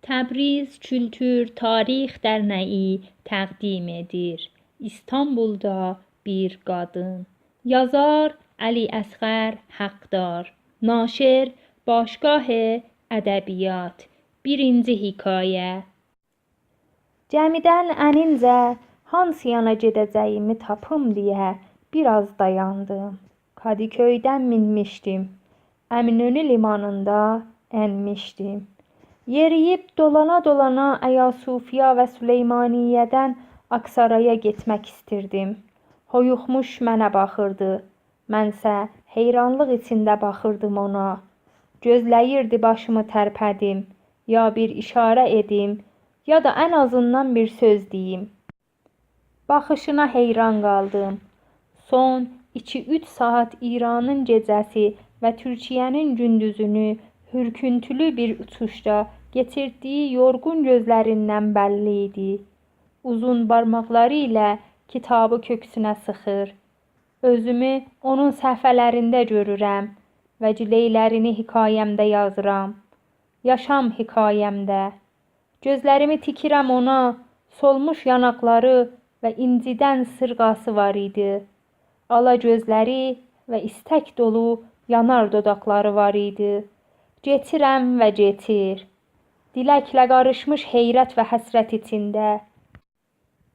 Təbriz Kültür Tarix Dərnəyi təqdim edir. İstanbulda bir qadın. Yazar Əli Əsğər Haqdar. Naşir Başgah Ədəbiyyat. Birinci hekayə. Cəmidən ənincə hansı yana gedəcəyimi tapım deyə biraz dayandım. Kadıköy'dən minmişdim. Əminönü limanında enmişdim. Yeriyib dolana dolana Ayasofya və Süleymaniyədən Aksaraya getmək istirdim. Hoyuxmuş mənə baxırdı. Mənsə heyranlıq içində baxırdım ona. Gözləyirdi başımı tərpədim. Ya bir işarə edim, ya da ən azından bir söz deyim. Baxışına heyran qaldım. Son 2-3 saat İranın gecəsi və Türkiyənin gündüzünü hürküntülü bir uçuşda getirdiyi yorğun gözlərindən bəlli idi. Uzun barmaqları ilə kitabı köksünə sıxır. Özümü onun səhifələrində görürəm və cileylərini hekayəmdə yazıram. Yaşam hekayəmdə. Gözlərimi tikirəm ona, solmuş yanaqları və incidən sırğası var idi. Ala gözləri və istək dolu yanar dodaqları var idi. Getirəm və getir. Diləklə qarışmış heyrət və həsrət içində.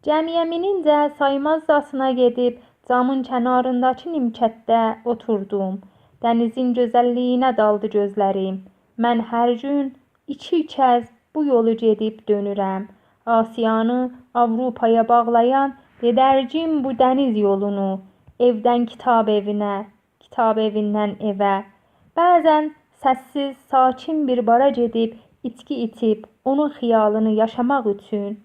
Cəmiyə minincə saymazcasına gedib camın kənarındakı nimçətdə oturdum. Dənizin gözəlliyinə daldı gözlərim. Mən hər gün 2 kəz bu yolu gedib dönürəm. Asiyanı Avropaya bağlayan gedərcim bu dəniz yolunu. Evdən kitab evinə, kitab evindən evə. Bəzən səssiz, sakin bir bara gedib içki içib onun xiyalını yaşamaq üçün.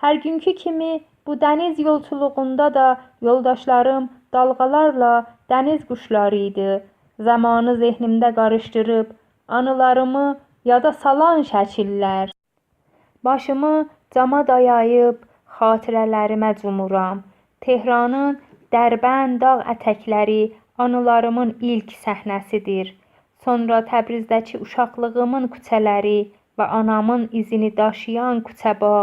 Hər günkü kimi bu dəniz yolçuluğunda da yoldaşlarım dalğalarla dəniz quşları idi. Zamanı zehnimdə qarışdırıb anılarımı yada salan şəkillər. Başımı cama dayayıb xatirələrimə cumuram. Tehranın Dərbənd dağ ətəkləri anılarımın ilk səhnəsidir. Sonra Təbrizdəki uşaqlığımın küçələri və anamın izini daşıyan küçəbağ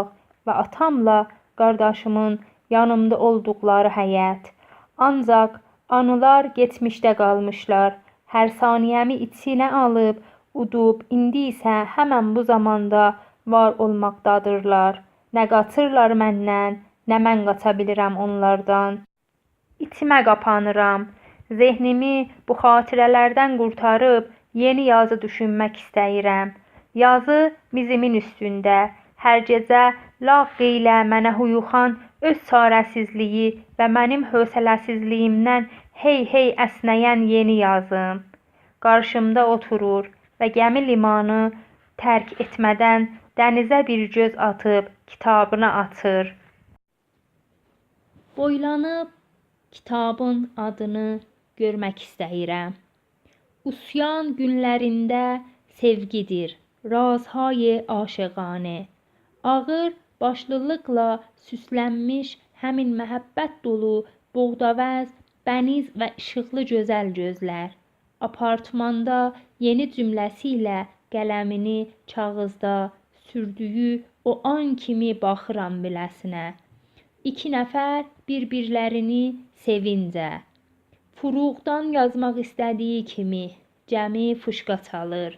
və atamla qardaşımın yanımda olduqları həyət. Ancaq anılar geçmişdə qalmışlar. Hər saniyəmi içinə alıb, udub, indi isə həmən bu zamanda var olmaqdadırlar. Nə qaçırlar məndən, nə mən qaça bilirəm onlardan. İçimə qapanıram. Zehnimi bu xatirələrdən qurtarıb yeni yazı düşünmək istəyirəm. Yazı mizimin üstündə. Hər gecə lağ ilə mənə huyuxan öz çarəsizliyi və mənim hövsələsizliyimdən hey əsnəyən yeni yazım. Qarşımda oturur və gəmi limanı tərk etmədən dənizə bir göz atıb kitabını açır. Boylanıb kitabın adını görmək istəyirəm. Üsyan günlərində sevgidir, razhay aşıqanə. Ağır başlılıqla süslənmiş həmin məhəbbət dolu, boğdavəz, bəniz və işıqlı gözəl gözlər. Apartmanda yeni cümləsi ilə qələmini kağızda sürdüyü o an kimi baxıram biləsinə. 2 nəfər bir-birlərini sevincə. Furuqdan yazmaq istədiyi kimi cəmi fışqa çalır.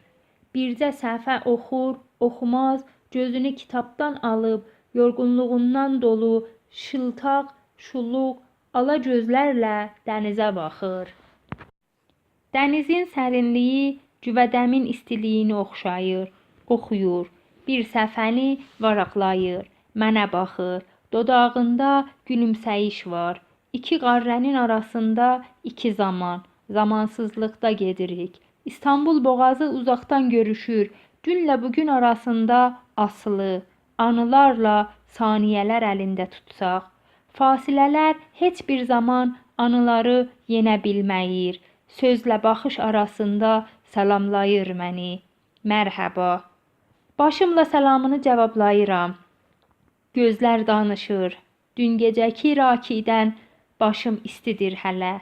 Bircə səhifə oxur, oxumaz, gözünü kitabdan alıb, yorğunluğundan dolu, şıltaq, şuluq, ala gözlərlə dənizə baxır. Dənizin sərinliyi cüvədəmin istiliyini oxşayır, oxuyur. Bir səhifəni varaqlayır, mənə baxır. Dodağında gülümsəyiş var. 2 qarrənin arasında 2 zaman. Zamansızlıqda gedirik. İstanbul boğazı uzaqdan görüşür. Günlə bugün arasında asılı. Anılarla saniyələr əlində tutsaq. Fasilələr heç bir zaman anıları yenə bilməyir. Sözlə baxış arasında salamlayır məni. Mərhaba. Başımla salamını cavablayıram. Gözlər danışır. Dün gecəki rakidən başım istidir hələ.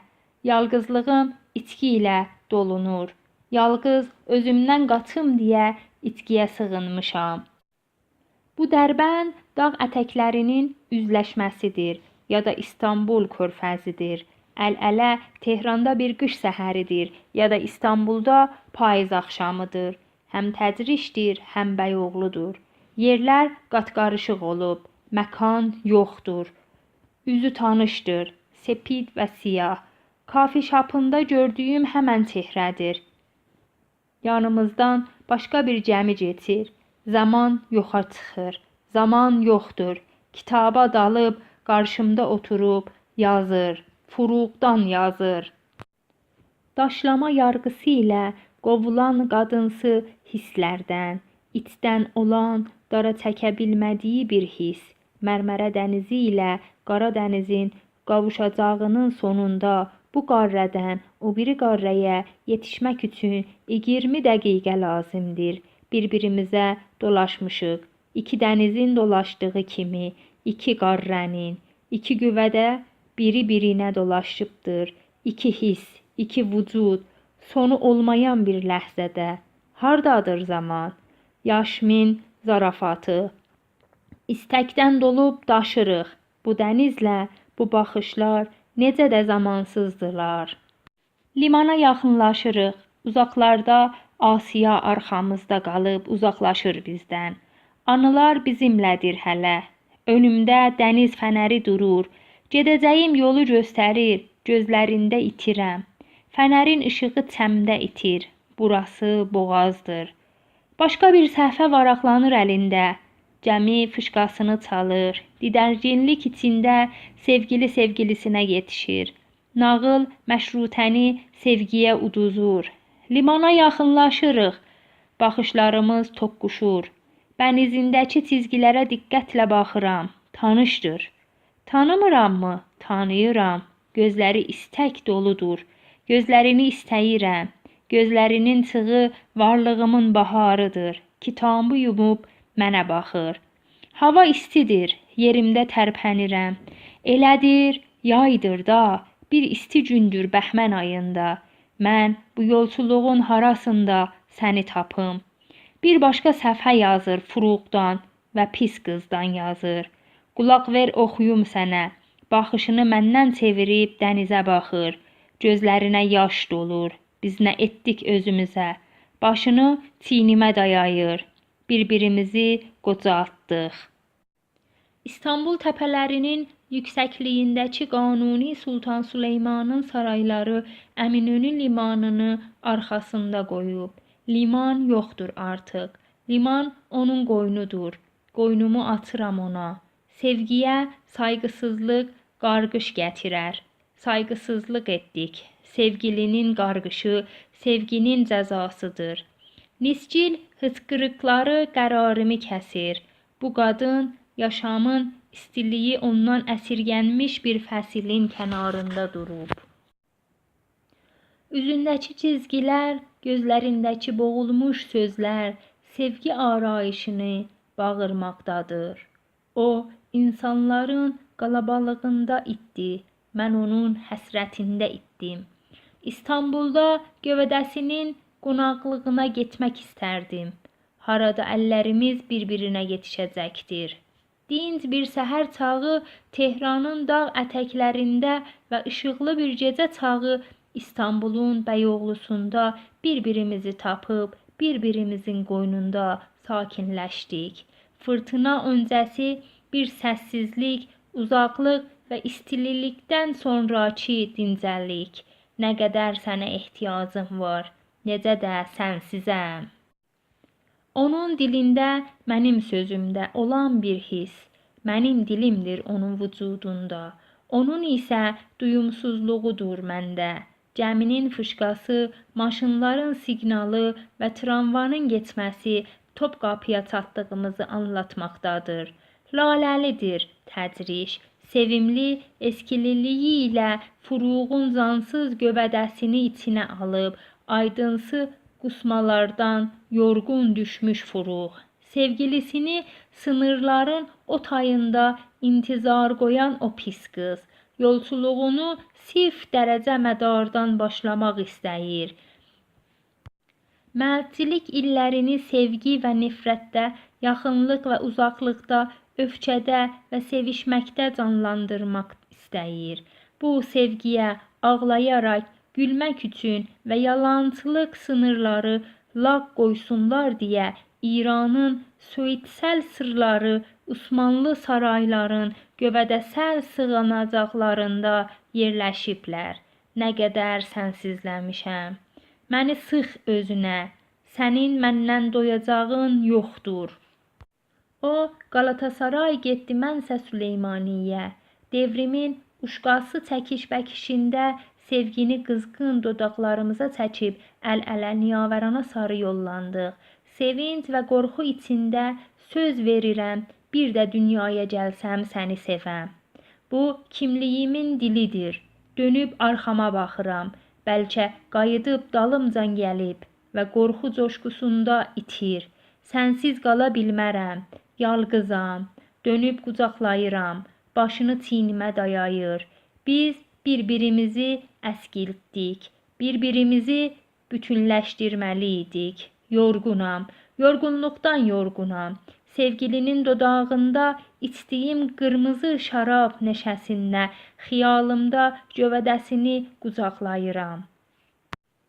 Yalqızlığım içki ilə dolunur. Yalqız özümdən qaçım deyə içkiyə sığınmışam. Bu Dərbənd dağ ətəklərinin üzləşməsidir ya da İstanbul körfəzidir. Əl-ələ Tehranda bir qış səhəridir ya da İstanbulda payız axşamıdır. Həm tədrişdir, həm Bəyoğludur. Yerlər qat-qarışıq olub, məkan yoxdur. Üzü tanışdır, sepid və siyah. Kafi şapında gördüyüm həmən Tehrədir. Yanımızdan başqa bir gəmi keçir. Zaman yoxa çıxır. Zaman yoxdur. Kitaba dalıb, qarşımda oturub, yazır. Furuqdan yazır. Daşlama yarğısı ilə qovulan qadınsı hisslərdən, itdən olan, dara çəkə bilmədiyi bir hiss, Mərmərə dənizi ilə Qara dənizin qavuşacağının sonunda bu qarrədən o biri qarrəyə yetişmək üçün 20 dəqiqə lazımdır. Bir-birimizə dolaşmışıq. İki dənizin dolaşdığı kimi, iki qarrənin, iki qüvvədə biri-birinə dolaşıbdır. İki hiss, iki vücud, sonu olmayan bir ləhzədə. Hardadır zaman? Yaşmin zarafatı. İstəkdən dolub daşırıq. Bu dənizlə, bu baxışlar necə də zamansızdılar. Limana yaxınlaşırıq. Uzaqlarda Asiya arxamızda qalıb uzaqlaşır bizdən. Anılar bizimlədir hələ. Önümdə dəniz fənəri durur. Gedəcəyim yolu göstərir. Gözlərində itirəm. Fənərin işığı çəmdə itir. Burası boğazdır. Başqa bir səhvə varaqlanır əlində. Gəmi fışqasını çalır. Didərginlik içində sevgili sevgilisinə yetişir. Nağıl məşrutəni sevgiyə uduzur. Limana yaxınlaşırıq. Baxışlarımız toqquşur. Bənizindəki çizgilərə diqqətlə baxıram. Tanışdır. Tanımıram mı? Tanıyıram. Gözləri istək doludur. Gözlərini istəyirəm. Gözlərinin çığı varlığımın baharıdır. Kitabı yumub mənə baxır. Hava istidir. Yerimdə tərpənirəm. Elədir, yaydır da. Bir isti gündür bəhmən ayında. Mən bu yolçuluğun harasında səni tapım. Bir başqa səhifə yazır Furuqdan və pis qızdan yazır. Qulaq ver oxuyum sənə. Baxışını məndən çevirib dənizə baxır. Gözlərinə yaş dolur. Biz nə etdik özümüzə? Başını çiynimə dayayır. Bir-birimizi qocaltdıq. İstanbul təpələrinin yüksəkliyindəki Qanuni Sultan Süleymanın sarayları Əminönü limanını arxasında qoyub. Liman yoxdur artıq. Liman onun qoynudur. Qoynumu açıram ona. Sevgiyə sayğısızlıq qarğış gətirər. Sayğısızlıq etdik. Sevgilinin qarğışı sevginin cəzasıdır. Nisgil hıçqırıqları qərarımı kəsir. Bu qadın yaşamın istiliyi ondan əsirgənmiş bir fəsilin kənarında durub. Üzündəki cizgilər, gözlərindəki boğulmuş sözlər sevgi arayışını bağırmaqdadır. O, insanların qalabalığında itdi. Mən onun həsrətində itdim. İstanbulda gövdəsinin qonaqlığına getmək istərdim. Harada əllərimiz bir-birinə yetişəcəkdir. Dinc bir səhər çağı Tehranın dağ ətəklərində və işıqlı bir gecə çağı İstanbulun Bəyoğlusunda bir-birimizi tapıb, bir-birimizin qoynunda sakinləşdik. Fırtına öncəsi bir səssizlik, uzaqlıq və istililikdən sonraki dincəllik. Nə qədər sənə ehtiyacım var, necə də sənsizəm. Onun dilində, mənim sözümdə olan bir hiss, mənim dilimdir onun vücudunda. Onun isə duyumsuzluğudur məndə. Gəminin fışqası, maşınların siqnalı və tramvanın getməsi Topqapıya çatdığımızı anlatmaqdadır. Laləlidir tədriş, sevimli eskililiyi ilə Furuğun cansız gövədəsini içinə alıb, aydınsı qusmalardan yorğun düşmüş Furuq. Sevgilisini sınırların o tayında intizar qoyan o pis qız, yolçuluğunu sirf dərəcə mədardan başlamaq istəyir. Mərdçilik illərini sevgi və nifrətdə yaxınlıq və uzaqlıqda, öfkədə və sevişməkdə canlandırmaq istəyir. Bu sevgiyə ağlayaraq, gülmək üçün və yalançılıq sınırları laq qoysunlar deyə İranın söitsəl sırları Osmanlı sarayların gövədəsəl sığınacaqlarında yerləşiblər. Nə qədər sənsizləmişəm. Məni sıx özünə, sənin məndən doyacağın yoxdur. O, Qalatasaray getdi, mənsə Süleymaniyə. Devrimin uşqası çəkiş-bəkişində sevgini qızğın dodaqlarımıza çəkib əl-ələ Niyavərana sarı yollandıq. Sevinç və qorxu içində söz verirəm, bir də dünyaya gəlsəm səni sevəm. Bu kimliyimin dilidir. Dönüb arxama baxıram. Bəlkə qayıdıb dalımcan gəlib və qorxu coşqusunda itir. Sənsiz qala bilmərəm, yalqızam. Dönüb qucaqlayıram, başını çiynimə dayayır. Biz bir-birimizi əskiltdik, bir-birimizi bütünləşdirməli idik. Yorğunam, yorğunluqdan yorğunam. Sevgilinin dodağında içdiyim qırmızı şərab neşəsində, xiyalımda gövədəsini qucaqlayıram.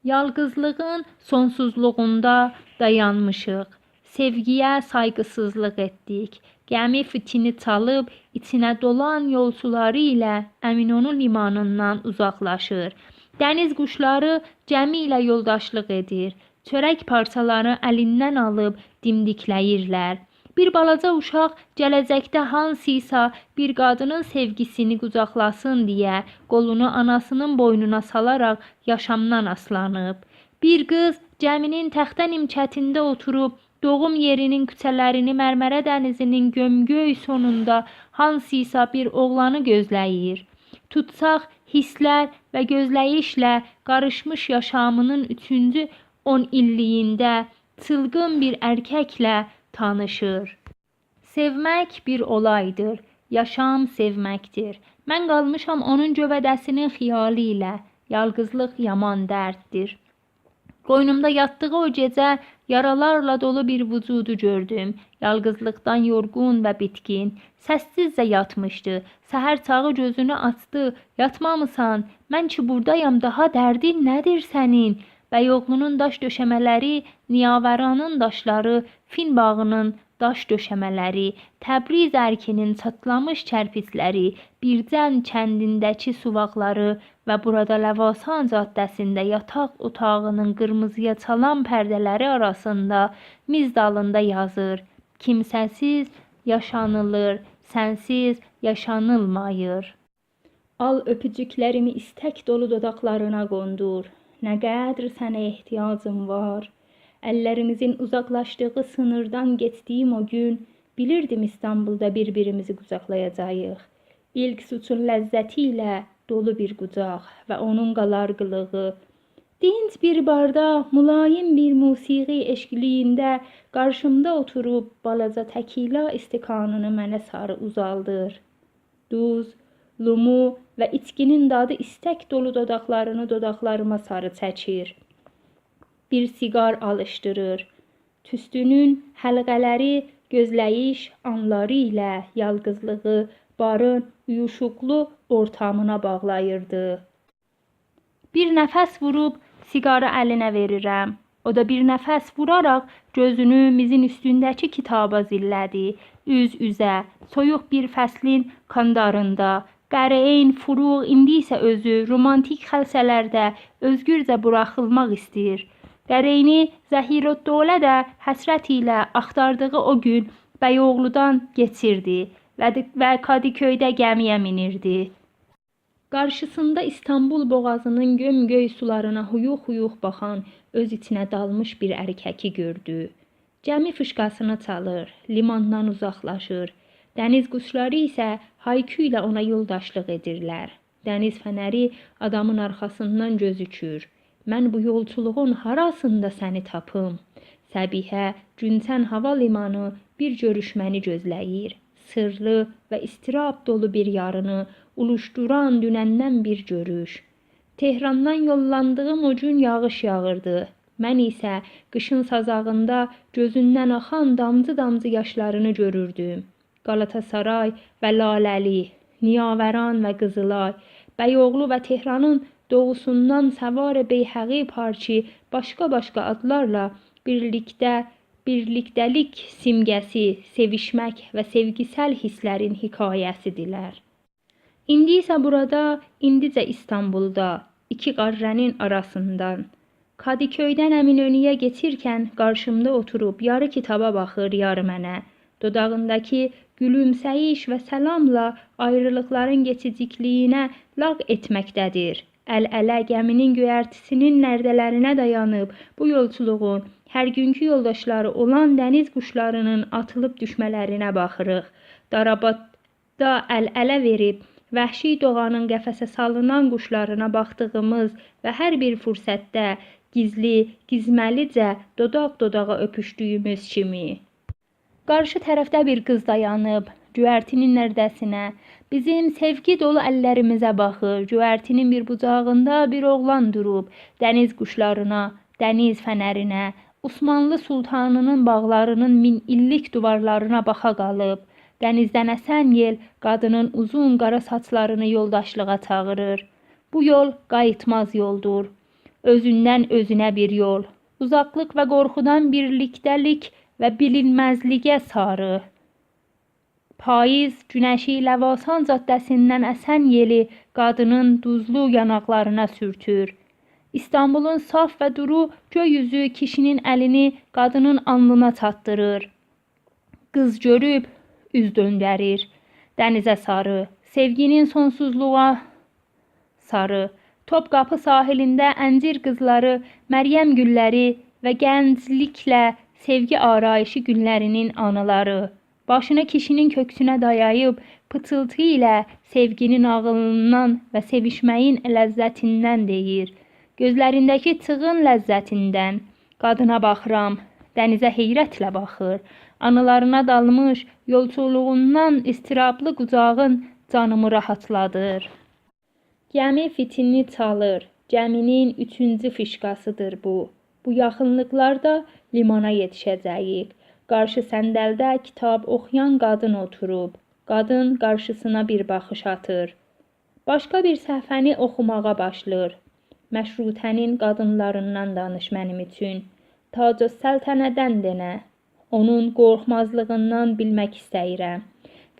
Yalqızlığın sonsuzluğunda dayanmışıq. Sevgiyə sayğısızlıq etdik. Gəmi fitini çalıb, içinə dolan yolçuları ilə Əminonu limanından uzaqlaşır. Dəniz quşları gəmi ilə yoldaşlıq edir. Çörək parçaları əlindən alıb dimdikləyirlər. Bir balaca uşaq gələcəkdə hansıysa bir qadının sevgisini qucaqlasın deyə qolunu anasının boynuna salaraq yaşamdan aslanıb. Bir qız gəminin təxtə nimçətində oturub doğum yerinin küçələrini Mərmərə dənizinin gömgöy sonunda hansıysa bir oğlanı gözləyir. Tutsaq hisslər və gözləyişlə qarışmış yaşamının 3-cü 10 illiyində çılğın bir erkəklə tanışır. Sevmək bir olaydır, yaşam sevməkdir. Mən qalmışam onun gövədəsinin xiyalı ilə, yalqızlıq yaman dərddir. Qoynumda yatdığı o gecə yaralarla dolu bir vücudu gördüm. Yalqızlıqdan yorğun və bitkin, səssizcə yatmışdı. Səhər çağı gözünü açdı, yatmamısan, mən ki buradayam, daha dərdin nədir sənin? Bəyoğlunun daş döşəmələri, Niyavəranın daşları, Fin bağının daş döşəmələri, Təbriz ərkinin çatlamış kərpiçləri, Bircən kəndindəki suvaqları və burada Ləvasan caddəsində yataq otağının qırmızıya çalan pərdələri arasında miz dalında yazır: kimsəsiz yaşanılır, sənsiz yaşanılmayır. Al öpücüklərimi istək dolu dodaqlarına qondur. Nə qədər sənə ehtiyacım var. Əllərimizin uzaqlaşdığı sınırdan getdiyim o gün bilirdim İstanbulda bir-birimizi qucaqlayacağıq. İlk suçun ləzzəti ilə dolu bir qucaq və onun qalarqılığı. Dinc bir barda, mülayim bir musiqi eşqliyində qarşımda oturub balaca təkila istikanını mənə sarı uzaldır. Duz, lumu və içkinin dadı istək dolu dodaqlarını dodaqlarıma sarı çəkir. Bir siqar alışdırır. Tüstünün həlqələri gözləyiş anları ilə yalqızlığı barın uyuşuqlu ortamına bağlayırdı. Bir nəfəs vurub siqarı əlinə verirəm. O da bir nəfəs vuraraq gözünü mizin üstündəki kitaba zillədi. Üz-üzə, soyuq bir fəslin kandarında, qəreyn furuq indi isə özü romantik xəlsələrdə özgürcə buraxılmaq istəyir. Qəreyni Zəhirəddövlə də həsrət ilə axtardığı o gün Bəyoğludan geçirdi və Kadıköydə gəmiyə minirdi. Qarşısında İstanbul boğazının gömgöy sularına huyuq-huyuq baxan, öz içinə dalmış bir erkəki gördü. Gəmi fışqasını çalır, limandan uzaqlaşır. Dəniz quşları isə haykü ilə ona yoldaşlıq edirlər. Dəniz fənəri adamın arxasından gözükür. Mən bu yolçuluğun harasında səni tapım? Səbihə, Güncən hava limanı bir görüşməni gözləyir. Sırlı və istirab dolu bir yarını uluşduran dünəndən bir görüş. Tehrandan yollandığım o gün yağış yağırdı. Mən isə qışın sazağında gözündən axan damcı-damcı yaşlarını görürdüm. Qalatasaray və Laləli, Niyavəran və Qızılay, Bəyoğlu və Tehranın doğusundan Səvar Beyhəqi parçı başqa-başqa adlarla birlikdəlik simgəsi, sevişmək və sevgisəl hisslərin hekayəsidirlər. İndi isə burada, indicə İstanbulda, iki qarrənin arasından, Kadıköydən Əminönüyə keçirkən qarşımda oturub yarı kitaba baxır, yarı mənə. Dodağındakı gülümsəyiş və səlamla ayrılıqların keçicikliyinə lağ etməkdədir. Əl-ələ gəminin göyərtisinin nərdələrinə dayanıb bu yolçuluğun hər günkü yoldaşları olan dəniz quşlarının atılıb düşmələrinə baxırıq. Darabadda əl-ələ verib vəhşi doğanın qəfəsə salınan quşlarına baxdığımız və hər bir fürsətdə gizməlicə dodaq-dodağa öpüşdüyümüz kimi. Qarşı tərəfdə bir qız dayanıb, göyərtinin nərdəsinə, bizim sevgi dolu əllərimizə baxır. Göyərtinin bir bucağında bir oğlan durub, dəniz quşlarına, dəniz fənərinə, Osmanlı Sultanının bağlarının min illik duvarlarına baxa qalıb. Dənizdən əsən yel qadının uzun qara saçlarını yoldaşlığa çağırır. Bu yol qayıtmaz yoldur. Özündən özünə bir yol. Uzaqlıq və qorxudan birlikdəlik və bilinməzliyə sarı. Payız günəşi Ləvasan caddəsindən əsən yeli qadının duzlu yanaqlarına sürtür. İstanbulun saf və duru göy üzü kişinin əlini qadının alnına çatdırır. Qız görüb üz döndərir. Dənizə sarı, sevginin sonsuzluğa sarı. Topqapı sahilində əncir qızları, Məryəm gülləri və gəncliklə sevgi arayışı günlərinin anıları. Başını kişinin köksünə dayayıb, pıçıltı ilə sevginin ağılından və sevişməyin ləzzətindən deyir. Gözlərindəki çığın ləzzətindən. Qadına baxıram, dənizə heyrətlə baxır. Anılarına dalmış, yolçuluğundan istirablı qucağın canımı rahatladır. Gəmi fitilini çalır. Gəminin 3-cü fişqasıdır bu. Bu yaxınlıqlarda limana yetişəcəyik. Qarşı səndəldə kitab oxuyan qadın oturub. Qadın qarşısına bir baxış atır. Başqa bir səhifəni oxumağa başlayır. Məşrutənin qadınlarından danış mənim üçün. Tac-ı Səltənədən denə. Onun qorxmazlığından bilmək istəyirəm.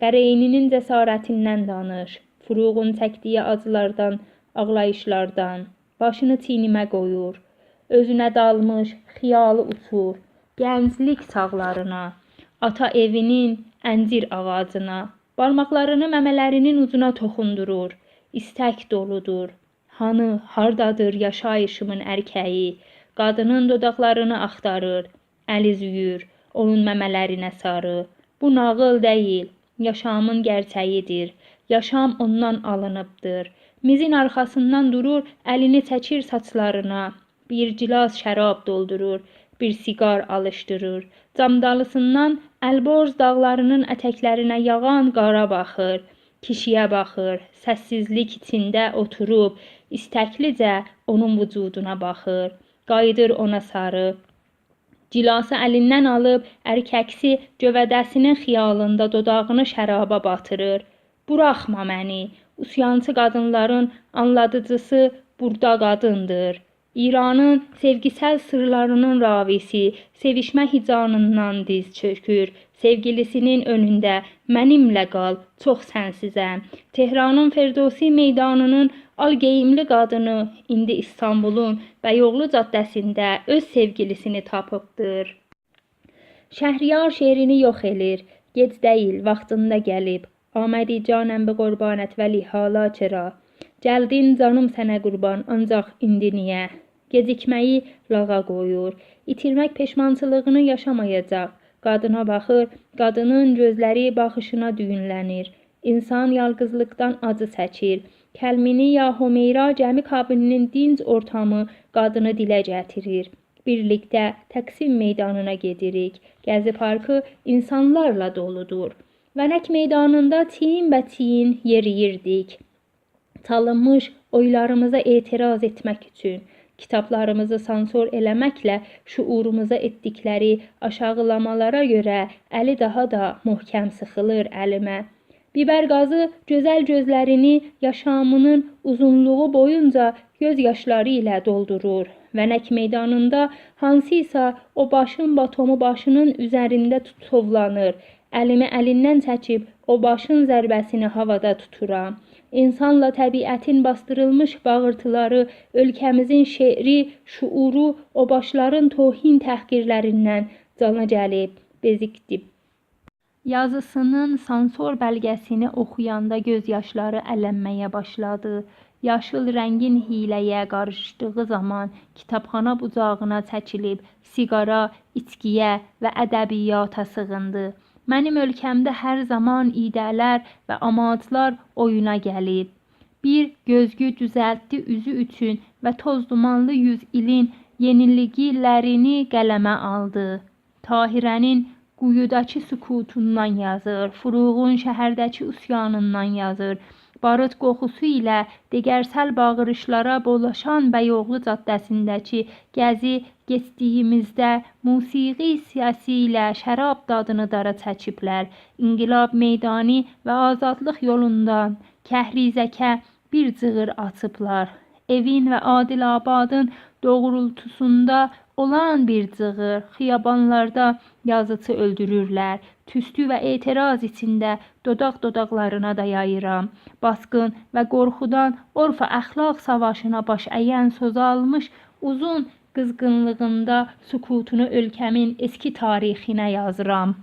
Qəreyninin cəsarətindən danış. Furuğun çəkdiyi acılardan, ağlayışlardan. Başını çiynimə qoyur. Özünə dalmış, xiyalı uçur. Gənclik çağlarına, ata evinin əncir ağacına. Barmaqlarını məmələrinin ucuna toxundurur. İstək doludur. Hanı, hardadır yaşayışımın ərkəyi? Qadının dodaqlarını axtarır. Əli üzüyür, onun məmələrinə sarı. Bu nağıl deyil, yaşamın gerçəyidir. Yaşam ondan alınıbdır. Mizin arxasından durur, əlini çəkir saçlarına. Bir gilas şərab doldurur, bir siqar alışdırır. Camdalısından Əlborz dağlarının ətəklərinə yağan qara baxır. Kişiyə baxır, səssizlik içində oturub, istəklicə onun vücuduna baxır. Qayıdır ona sarı. Gilası əlindən alıb, ərkəksi gövədəsinin xiyalında dodağını şəraba batırır. Buraxma məni, üsyançı qadınların anladıcısı burada qadındır. İranın sevgisəl sırlarının ravisi, sevişmə hicanından diz çökür. Sevgilisinin önündə mənimlə qal, çox sənsizəm. Tehranın Ferdowsi meydanının al geyimli qadını indi İstanbulun Bəyoğlu caddəsində öz sevgilisini tapıbdır. Şəhriyar şeirini yox elir, gec deyil, vaxtında gəlib. Amədi canəm bi qurbanət vəli hala çera. Gəldin canım sənə qurban, ancaq indi niyə? Gecikməyi lağa qoyur. İtirmək peşmançılığını yaşamayacaq. Qadına baxır, qadının gözləri baxışına düyünlənir. İnsan yalqızlıqdan acı çəkir. Kəlmini ya Homeyra gəmi kabininin dinc ortamı qadını dilə gətirir. Birlikdə Təqsim meydanına gedirik. Gəzi parkı insanlarla doludur. Vənək meydanında çiyin yeriyirdik. Çalınmış oylarımıza etiraz etmək üçün. Kitablarımızı sansor eləməklə şuurumuza etdikləri aşağılamalara görə əli daha da möhkəm sıxılır əlimə. Biber qazı gözəl gözlərini yaşamının uzunluğu boyunca göz yaşları ilə doldurur. Vənək meydanında hansıysa o başın batomu başının üzərində tovlanır. Əlimi əlindən çəkib o başın zərbəsini havada tuturam. İnsanla təbiətin bastırılmış bağırtıları, ölkəmizin şeiri, şuuru o başların tohin təhqirlərindən cana gəlib, bezikdib. Yazısının sansor bəlgəsini oxuyanda göz yaşları ələnməyə başladı. Yaşıl rəngin hiləyə qarışdığı zaman kitabxana bucağına çəkilib siqara, içkiyə və ədəbiyyata sığındı. Mənim ölkəmdə hər zaman idələr və amaclar oyuna gəlib. Bir gözgü düzəltdi üzü üçün və toz dumanlı 100 ilin yeniliklərini qələmə aldı. Tahirənin quyudakı sükutundan yazır, Furuğun şəhərdəki üsyanından yazır. Barıt qoxusu ilə digərsəl bağırışlara bolaşan Bəyoğlu caddəsindəki gəzi getdiyimizdə musiqi səsi ilə şərab dadını dara çəkiblər. İnqilab meydanı və azadlıq yolundan Kəhrizəkə bir cığır açıblar. Evin və Adilabadın doğrultusunda olan bir cığır, xiyabanlarda yazıcı öldürürlər. Tüstü və etiraz içində dodaq-dodaqlarına da yayıram. Basqın və qorxudan orfa əxlaq savaşına baş əyən sozalmış uzun qızğınlığında sükutunu ölkəmin eski tarixinə yazıram.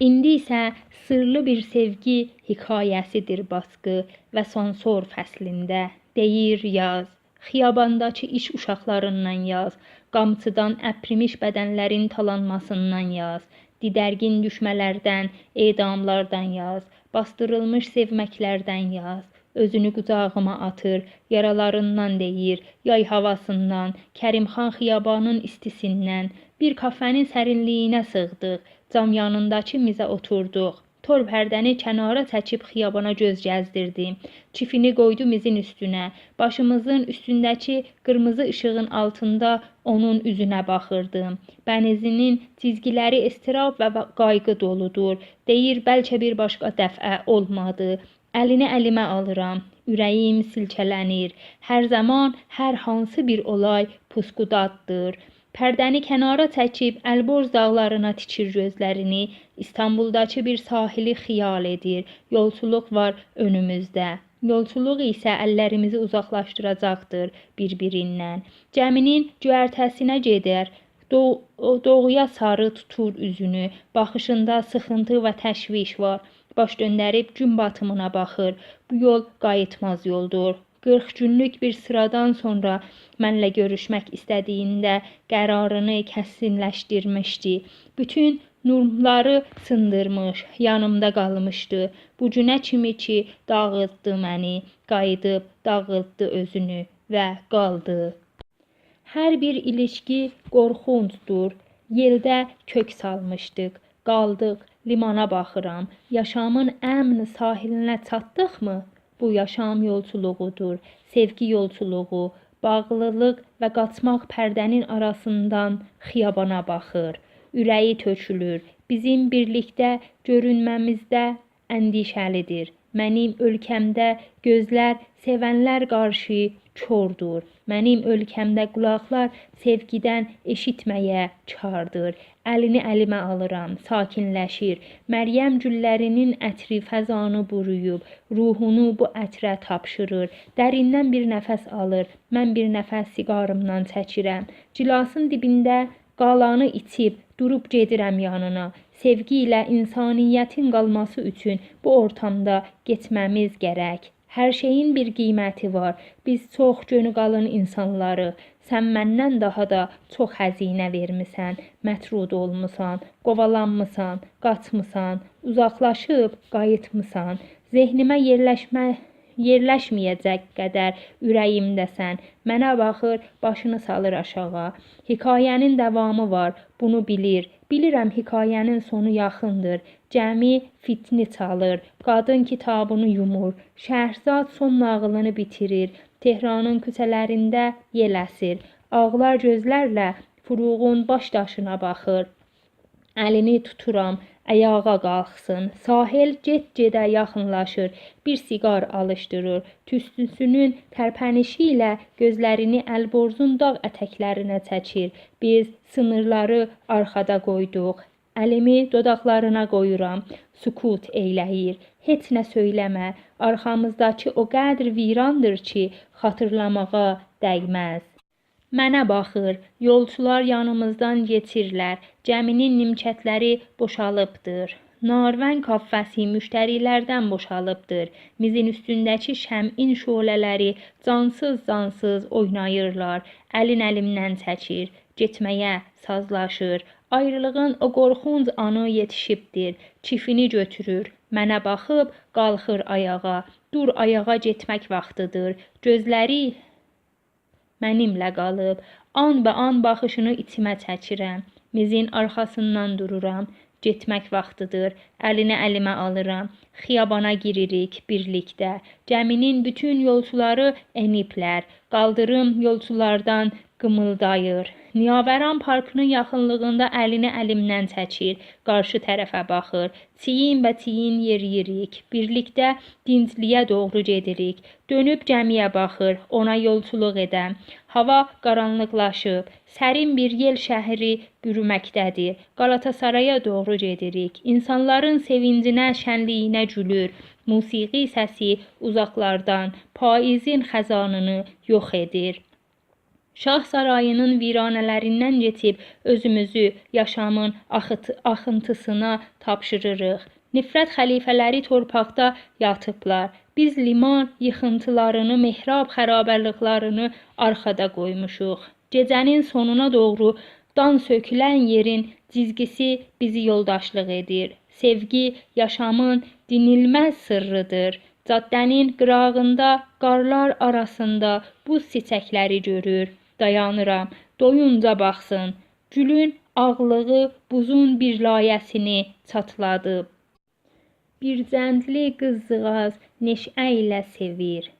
İndi isə sırlı bir sevgi hekayəsidir basqı və sansor fəslində. Deyir yaz, xiyabandakı iş uşaqlarından yaz, qamçıdan əprimiş bədənlərin talanmasından yaz, didərgin düşmələrdən, edamlardan yaz, bastırılmış sevməklərdən yaz. Özünü qucağıma atır, yaralarından deyir, yay havasından, Kərimxan xiyabanın istisindən. Bir kafənin sərinliyinə sığdıq, cam yanındakı mizə oturduq. Tor pərdəni kənara çəkib xiyabana göz gəzdirdim. Çifini qoydum mizin üstünə. Başımızın üstündəki qırmızı işığın altında onun üzünə baxırdım. Bənizinin çizgiləri istirab və qayğı doludur. Deyir bəlkə bir başqa dəfə olmadı. Əlini əlimə alıram. Ürəyim silkələnir. Hər zaman hər hansı bir olay pusqudaddır. Pərdəni kənara çəkib Əlborz dağlarına tikir gözlərini. İstanbuldakı bir sahili xiyal edir. Yolçuluq var önümüzdə. Yolçuluq isə əllərimizi uzaqlaşdıracaqdır bir-birindən. Gəminin göyərtəsinə gedər. Doğuya sarı tutur üzünü. Baxışında sıxıntı və təşviş var. Baş döndərib gün batımına baxır. Bu yol qayıtmaz yoldur. 40 günlük bir sıradan sonra mənlə görüşmək istədiyində qərarını kəsinləşdirmişdi. Bütün normları sındırmış, yanımda qalmışdı. Bu günə kimi ki dağıtdı məni, qayıdıb dağıtdı özünü və qaldı. Hər bir ilişki qorxuncdur. Yeldə kök salmışdıq. Qaldıq, limana baxıram. Yaşamın əmn sahilinə çatdıqmı? Bu yaşam yolçuluğudur, sevgi yolçuluğu, bağlılıq və qaçmaq pərdənin arasından xiyabana baxır. Ürəyi tökülür, bizim birlikdə görünməmizdə əndişəlidir. Mənim ölkəmdə gözlər sevənlər qarşı kordur. Mənim ölkəmdə qulaqlar sevgidən eşitməyə kardır. Əlini əlimə alıram, sakinləşir. Məryəm güllərinin ətri fəzanı buruyub, ruhunu bu ətrə tapşırır. Dərindən bir nəfəs alır, mən bir nəfəs siqarımdan çəkirəm. Gilasın dibində qalanı içib, durub gedirəm yanına. Sevgi ilə insaniyyətin qalması üçün bu ortamda getməmiz gərək. Hər şeyin bir qiyməti var. Biz çox gönü qalın insanları. Sən məndən daha da çox xəzinə vermisən. Mətrud olmusan, qovalanmısan, qaçmısan, uzaqlaşıb qayıtmısan. Zehnimə Yerləşməyəcək qədər ürəyimdəsən. Mənə baxır, başını salır aşağı. Hekayənin davamı var, bunu bilir. Bilirəm hekayənin sonu yaxındır. Cəmi fitni çalır. Qadın kitabını yumur. Şəhrzad son nağılını bitirir. Tehranın küçələrində yel əsir. Ağlar gözlərlə Furuğun baş daşına baxır. Əlini tuturam, ayağa qalxsın. Sahil get-gedə yaxınlaşır. Bir siqar alışdırır. Tüstüsünün tərpənişi ilə gözlərini əlborzun dağ ətəklərinə çəkir. Biz sınırları arxada qoyduq. Əlimi dodaqlarına qoyuram. Sükut eyləyir. Heç nə söyləmə. Arxamızdakı o qədr virandır ki, xatırlamağa dəyməz. Mənə baxır, yolçular yanımızdan geçirlər. Cəminin nimçətləri boşalıbdır. Narvən kaffəsi müştərilərdən boşalıbdır. Mizin üstündəki şəmin şölələri cansız oynayırlar. Əlin əlimdən çəkir, getməyə sazlaşır. Ayrılığın o qorxunc anı yetişibdir. Çifini götürür. Mənə baxıb qalxır ayağa. Dur ayağa getmək vaxtıdır. Gözləri mənimlə qalıb, an baxışını içimə çəkirəm. Mizin arxasından dururam. Getmək vaxtıdır. Əlini əlimə alıram. Xiyabana giririk birlikdə. Cəminin bütün yolçuları eniblər. Qaldırım yolçulardan qımıldayır. Niyavəran parkının yaxınlığında əlini əlimdən çəkir. Qarşı tərəfə baxır. Çiyin yeriyirik. Birlikdə dincliyə doğru gedirik. Dönüb cəmiyə baxır. Ona yolçuluq edəm. Hava qaranlıqlaşıb. Sərin bir yel şəhəri bürüməkdədir. Qalatasaraya doğru gedirik. İnsanların sevincinə, şənliyinə gülür. Musiqi səsi uzaqlardan paizin xəzanını yox edir. Şah sarayının viranələrindən geçib özümüzü yaşamın axıntısına tapşırırıq. Nifrət xəlifələri torpaqda yatıblar. Biz liman yıxıntılarını, mehrab xərabəlıqlarını arxada qoymuşuq. Gecənin sonuna doğru dan sökülən yerin cizgisi bizi yoldaşlıq edir. Sevgi yaşamın dinilməz sırrıdır. Caddənin qırağında, qarlar arasında buz çiçəkləri görür. Dayanıram, doyunca baxsın. Gülün ağlığı buzun bir layəsini çatladı. Bir cəndli qızcığaz neşə ilə sevir.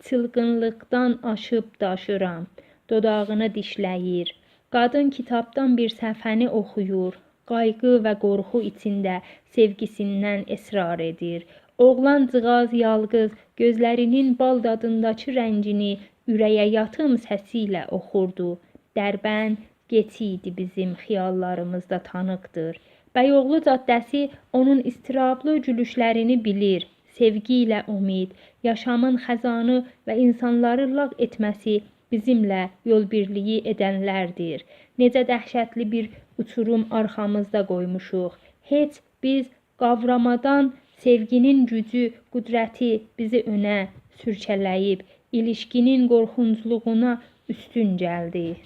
Çılğınlıqdan aşıb daşıram. Dodağını dişləyir. Qadın kitabdan bir səhifəni oxuyur. Qayğı və qorxu içində sevgisindən esrar edir. Oğlancığaz yalqız gözlərinin bal dadındakı rəngini ürəyə yatım səsi ilə oxurdu. Dərbənd geçidi bizim xiyallarımızda tanıqdır. Bəyoğlu caddəsi onun istirablı gülüşlərini bilir. Sevgi ilə umid, yaşamın xəzanı və insanları lağ etməsi bizimlə yol birliyi edənlərdir. Necə dəhşətli bir uçurum arxamızda qoymuşuq. Heç biz qavramadan sevginin gücü, qüdrəti bizi önə sürkələyib, ilişkinin qorxuncluğuna üstün gəldi.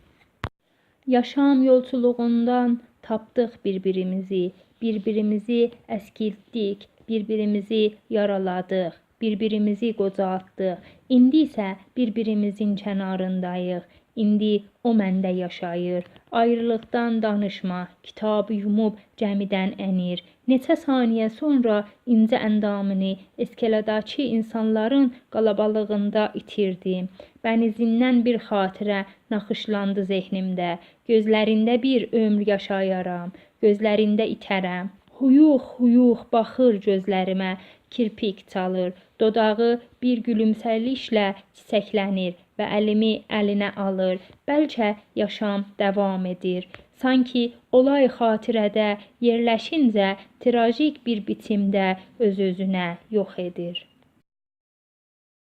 Yaşam yolçuluğundan tapdıq bir-birimizi əskiltdik, bir-birimizi yaraladıq, bir-birimizi qocaltdıq. İndi isə bir-birimizin kənarındayıq. İndi o məndə yaşayır. Ayrılıqdan danışma, kitabı yumub cəmidən ənir. Neçə saniyə sonra incə əndamını eskaladakı insanların qalabalığında itirdim. Bənizindən bir xatirə naxışlandı zehnimdə. Gözlərində bir ömr yaşayaram, gözlərində itərəm. Huyux baxır gözlərimə, kirpik çalır. Dodağı bir gülümsəlişlə çiçəklənir və əlimi əlinə alır. Bəlkə yaşam davam edir. Sanki olay xatirədə yerləşincə trajik bir biçimdə öz-özünə yox edir.